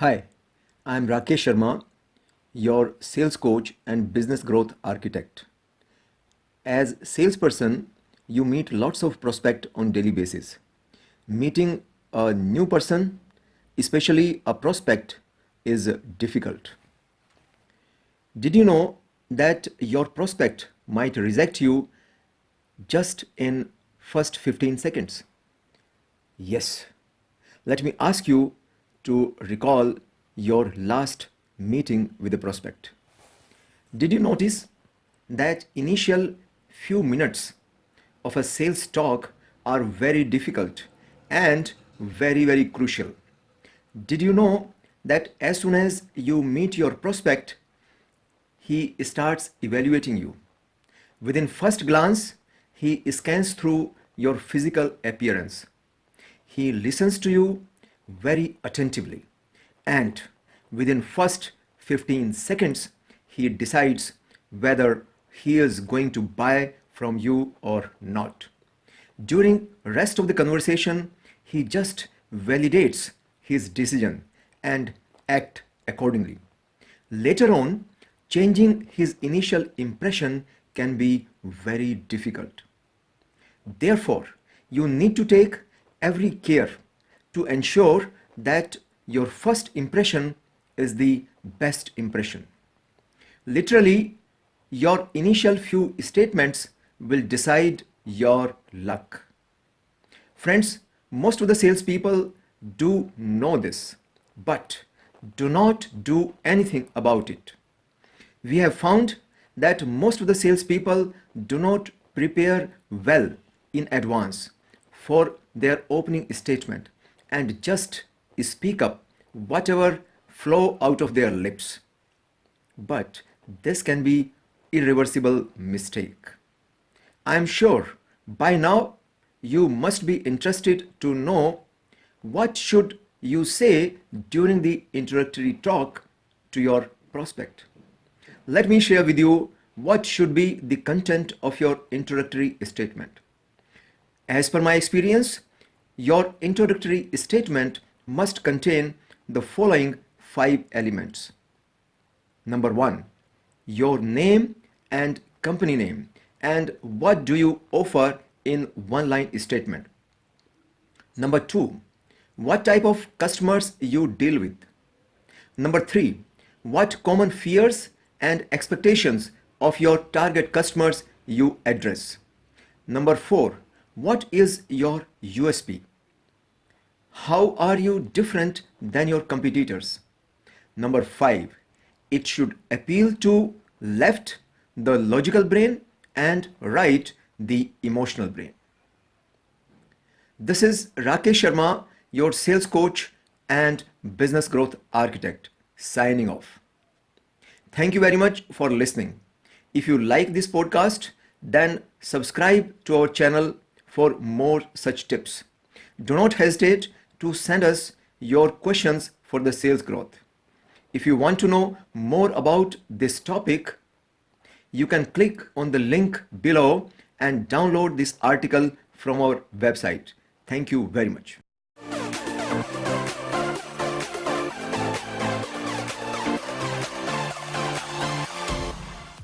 Hi, I'm Rakesh Sharma, your sales coach and business growth architect. As salesperson, you meet lots of prospect on daily basis. Meeting a new person, especially a prospect, is difficult. Did you know that your prospect might reject you just in first 15 seconds? Yes. Let me ask you to recall your last meeting with a prospect. Did you notice that initial few minutes of a sales talk are very difficult and very crucial? Did you know that as soon as you meet your prospect, he starts evaluating you? Within first glance, he scans through your physical appearance. He listens to you very attentively, and within first 15 seconds he decides whether he is going to buy from you or not. During rest of the conversation, he just validates his decision and act accordingly. Later on, changing his initial impression can be very difficult. Therefore, you need to take every care to ensure that your first impression is the best impression. Literally, your initial few statements will decide your luck. Friends, most of the salespeople do know this, but do not do anything about it. We have found that most of the salespeople do not prepare well in advance for their opening statement and just speak up whatever flow out of their lips. But this can be irreversible mistake. I am sure by now you must be interested to know what should you say during the introductory talk to your prospect. Let me share with you what should be the content of your introductory statement. As per my experience, your introductory statement must contain the following 5 elements. Number 1, your name and company name and what do you offer in one-line statement. Number 2, what type of customers you deal with. Number 3, what common fears and expectations of your target customers you address. Number 4, what is your USP? How are you different than your competitors? Number 5, it should appeal to left, the logical brain, and right, the emotional brain. This is Rakesh Sharma, your sales coach and business growth architect, signing off. Thank you very much for listening. If you like this podcast, then subscribe to our channel for more such tips. Do not hesitate to send us your questions for the sales growth. If you want to know more about this topic, you can click on the link below and download this article from our website. Thank you very much.